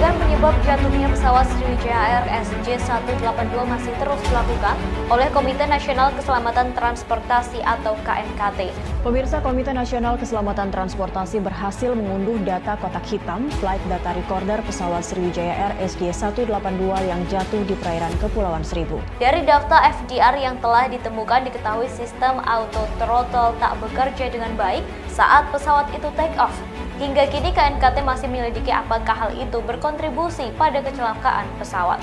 Penyelidikan penyebab jatuhnya pesawat Sriwijaya Air SJ182 masih terus dilakukan oleh Komite Nasional Keselamatan Transportasi atau KNKT. Pemirsa, Komite Nasional Keselamatan Transportasi berhasil mengunduh data kotak hitam flight data recorder pesawat Sriwijaya Air SJ182 yang jatuh di perairan Kepulauan Seribu. Dari data FDR yang telah ditemukan diketahui sistem auto throttle tak bekerja dengan baik saat pesawat itu take off. Hingga kini KNKT masih menyelidiki apakah hal itu berkontribusi pada kecelakaan pesawat.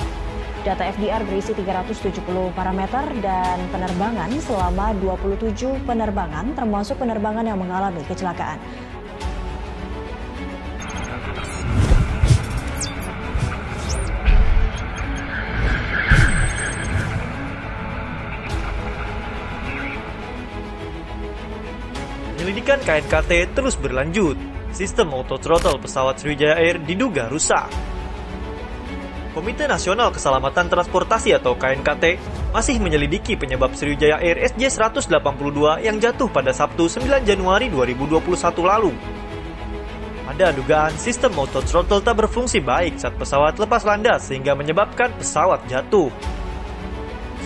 Data FDR berisi 370 parameter dan penerbangan selama 27 penerbangan, termasuk penerbangan yang mengalami kecelakaan. Penyelidikan KNKT terus berlanjut. Sistem auto throttle pesawat Sriwijaya Air diduga rusak. Komite Nasional Keselamatan Transportasi atau KNKT masih menyelidiki penyebab Sriwijaya Air SJ182 yang jatuh pada Sabtu 9 Januari 2021 lalu. Ada dugaan sistem auto throttle tak berfungsi baik saat pesawat lepas landas sehingga menyebabkan pesawat jatuh.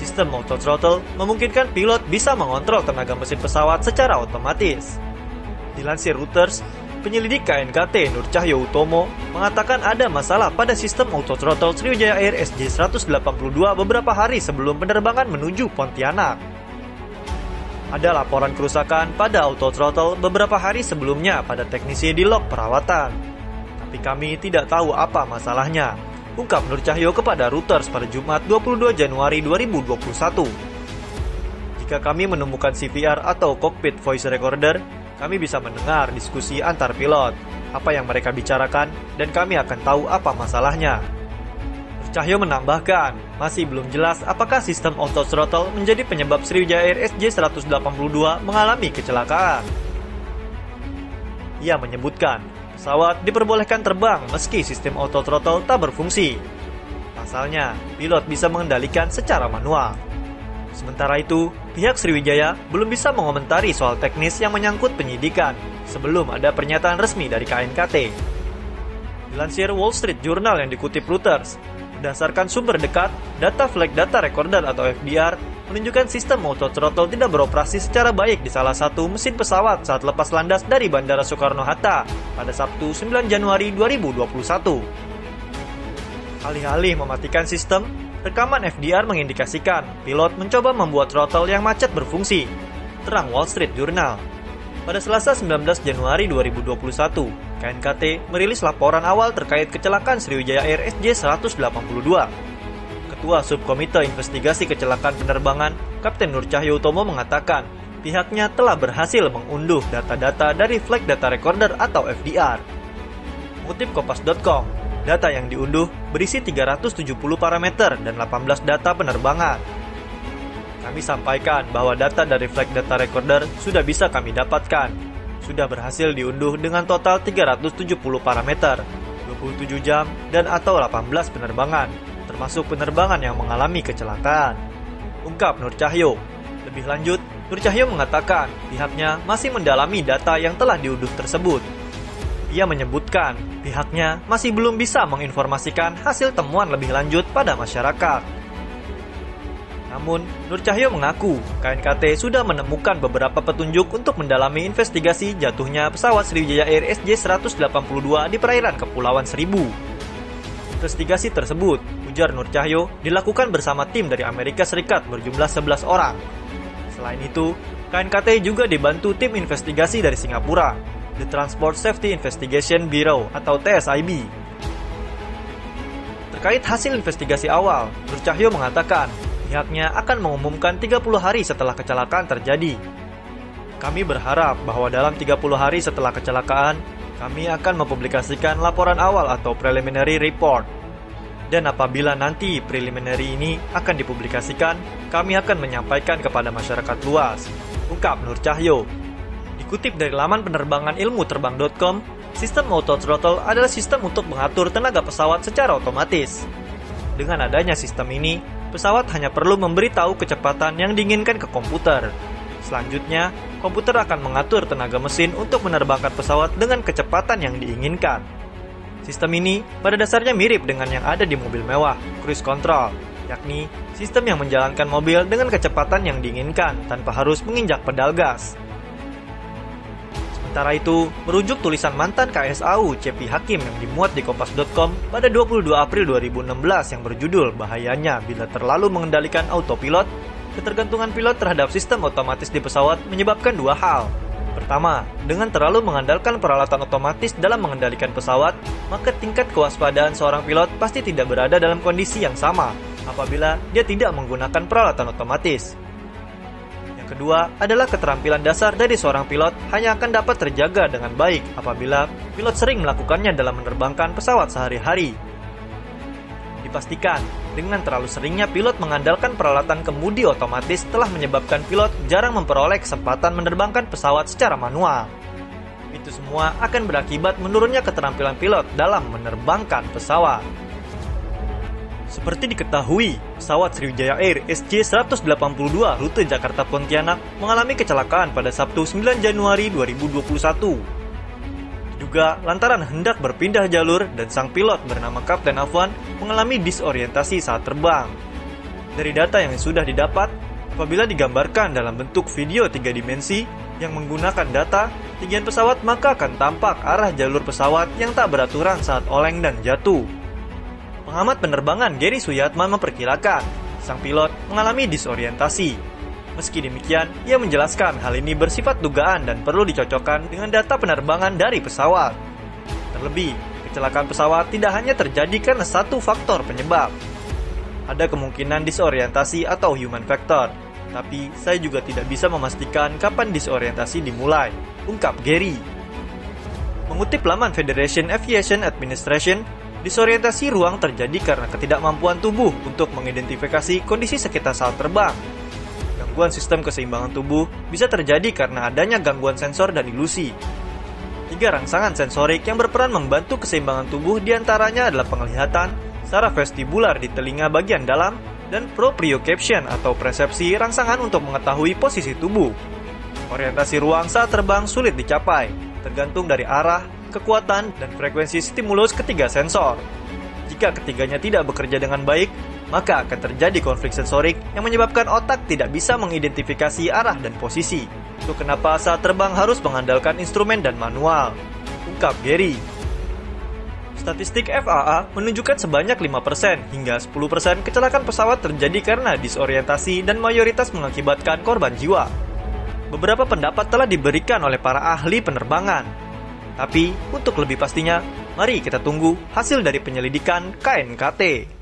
Sistem auto throttle memungkinkan pilot bisa mengontrol tenaga mesin pesawat secara otomatis. Dilansir Reuters, penyelidik KNKT Nur Cahyo Utomo mengatakan ada masalah pada sistem auto throttle Sriwijaya Air SJ182 beberapa hari sebelum penerbangan menuju Pontianak. Ada laporan kerusakan pada auto throttle beberapa hari sebelumnya pada teknisi di log perawatan. Tapi kami tidak tahu apa masalahnya, ungkap Nur Cahyo kepada Reuters pada Jumat 22 Januari 2021. Jika kami menemukan CVR atau cockpit voice recorder, kami bisa mendengar diskusi antar pilot, apa yang mereka bicarakan, dan kami akan tahu apa masalahnya. Cahyo menambahkan, masih belum jelas apakah sistem auto throttle menjadi penyebab Sriwijaya Air SJ182 mengalami kecelakaan. Ia menyebutkan, pesawat diperbolehkan terbang meski sistem auto throttle tak berfungsi. Pasalnya, pilot bisa mengendalikan secara manual. Sementara itu, pihak Sriwijaya belum bisa mengomentari soal teknis yang menyangkut penyidikan sebelum ada pernyataan resmi dari KNKT. Dilansir Wall Street Journal yang dikutip Reuters, berdasarkan sumber dekat, data flight data recorder atau FDR menunjukkan sistem auto throttle tidak beroperasi secara baik di salah satu mesin pesawat saat lepas landas dari Bandara Soekarno-Hatta pada Sabtu 9 Januari 2021. Alih-alih mematikan sistem, rekaman FDR mengindikasikan pilot mencoba membuat throttle yang macet berfungsi, terang Wall Street Journal. Pada Selasa 19 Januari 2021, KNKT merilis laporan awal terkait kecelakaan Sriwijaya Air SJ182. Ketua Subkomite Investigasi Kecelakaan Penerbangan, Kapten Nur Cahyo Utomo mengatakan, pihaknya telah berhasil mengunduh data-data dari flight data recorder atau FDR. Mengutip Kompas.com, data yang diunduh berisi 370 parameter dan 18 data penerbangan. Kami sampaikan bahwa data dari flight data recorder sudah bisa kami dapatkan. Sudah berhasil diunduh dengan total 370 parameter, 27 jam dan atau 18 penerbangan, termasuk penerbangan yang mengalami kecelakaan, ungkap Nur Cahyo. Lebih lanjut, Nur Cahyo mengatakan pihaknya masih mendalami data yang telah diunduh tersebut. Ia menyebutkan pihaknya masih belum bisa menginformasikan hasil temuan lebih lanjut pada masyarakat. Namun, Nur Cahyo mengaku KNKT sudah menemukan beberapa petunjuk untuk mendalami investigasi jatuhnya pesawat Sriwijaya Air SJ182 di perairan Kepulauan Seribu. Investigasi tersebut, ujar Nur Cahyo, dilakukan bersama tim dari Amerika Serikat berjumlah 11 orang. Selain itu, KNKT juga dibantu tim investigasi dari Singapura, The Transport Safety Investigation Bureau atau TSIB. Terkait hasil investigasi awal, Nur Cahyo mengatakan pihaknya akan mengumumkan 30 hari setelah kecelakaan terjadi. Kami berharap bahwa dalam 30 hari setelah kecelakaan, kami akan mempublikasikan laporan awal atau preliminary report. Dan apabila nanti preliminary ini akan dipublikasikan, kami akan menyampaikan kepada masyarakat luas, ungkap Nur Cahyo. Dikutip dari laman penerbangan ilmuterbang.com, sistem auto throttle adalah sistem untuk mengatur tenaga pesawat secara otomatis. Dengan adanya sistem ini, pesawat hanya perlu memberitahu kecepatan yang diinginkan ke komputer. Selanjutnya, komputer akan mengatur tenaga mesin untuk menerbangkan pesawat dengan kecepatan yang diinginkan. Sistem ini pada dasarnya mirip dengan yang ada di mobil mewah, cruise control, yakni sistem yang menjalankan mobil dengan kecepatan yang diinginkan tanpa harus menginjak pedal gas. Sementara itu, merujuk tulisan mantan KSAU Cepi Hakim yang dimuat di kompas.com pada 22 April 2016 yang berjudul "Bahayanya Bila Terlalu Mengendalikan Autopilot", ketergantungan pilot terhadap sistem otomatis di pesawat menyebabkan dua hal. Pertama, dengan terlalu mengandalkan peralatan otomatis dalam mengendalikan pesawat, maka tingkat kewaspadaan seorang pilot pasti tidak berada dalam kondisi yang sama apabila dia tidak menggunakan peralatan otomatis. Yang kedua adalah keterampilan dasar dari seorang pilot hanya akan dapat terjaga dengan baik apabila pilot sering melakukannya dalam menerbangkan pesawat sehari-hari. Dipastikan, dengan terlalu seringnya pilot mengandalkan peralatan kemudi otomatis telah menyebabkan pilot jarang memperoleh kesempatan menerbangkan pesawat secara manual. Itu semua akan berakibat menurunnya keterampilan pilot dalam menerbangkan pesawat. Seperti diketahui, pesawat Sriwijaya Air SJ182 rute Jakarta-Pontianak mengalami kecelakaan pada Sabtu 9 Januari 2021. Juga lantaran hendak berpindah jalur dan sang pilot bernama Kapten Afwan mengalami disorientasi saat terbang. Dari data yang sudah didapat, apabila digambarkan dalam bentuk video 3 dimensi yang menggunakan data tinggian pesawat, maka akan tampak arah jalur pesawat yang tak beraturan saat oleng dan jatuh. Pengamat penerbangan Gary Suyatman memperkirakan sang pilot mengalami disorientasi. Meski demikian, ia menjelaskan hal ini bersifat dugaan dan perlu dicocokkan dengan data penerbangan dari pesawat. Terlebih, kecelakaan pesawat tidak hanya terjadi karena satu faktor penyebab. Ada kemungkinan disorientasi atau human factor, tapi saya juga tidak bisa memastikan kapan disorientasi dimulai, ungkap Gary. Mengutip laman Federation Aviation Administration, disorientasi ruang terjadi karena ketidakmampuan tubuh untuk mengidentifikasi kondisi sekitar saat terbang. Gangguan sistem keseimbangan tubuh bisa terjadi karena adanya gangguan sensor dan ilusi. 3 rangsangan sensorik yang berperan membantu keseimbangan tubuh diantaranya adalah penglihatan, saraf vestibular di telinga bagian dalam, dan proprioception atau persepsi rangsangan untuk mengetahui posisi tubuh. Orientasi ruang saat terbang sulit dicapai, tergantung dari arah, kekuatan, dan frekuensi stimulus ketiga sensor. Jika ketiganya tidak bekerja dengan baik, maka akan terjadi konflik sensorik yang menyebabkan otak tidak bisa mengidentifikasi arah dan posisi. Itu kenapa saat terbang harus mengandalkan instrumen dan manual, ungkap Gary. Statistik FAA menunjukkan sebanyak 5% hingga 10% kecelakaan pesawat terjadi karena disorientasi dan mayoritas mengakibatkan korban jiwa. Beberapa pendapat telah diberikan oleh para ahli penerbangan. Tapi, untuk lebih pastinya, mari kita tunggu hasil dari penyelidikan KNKT.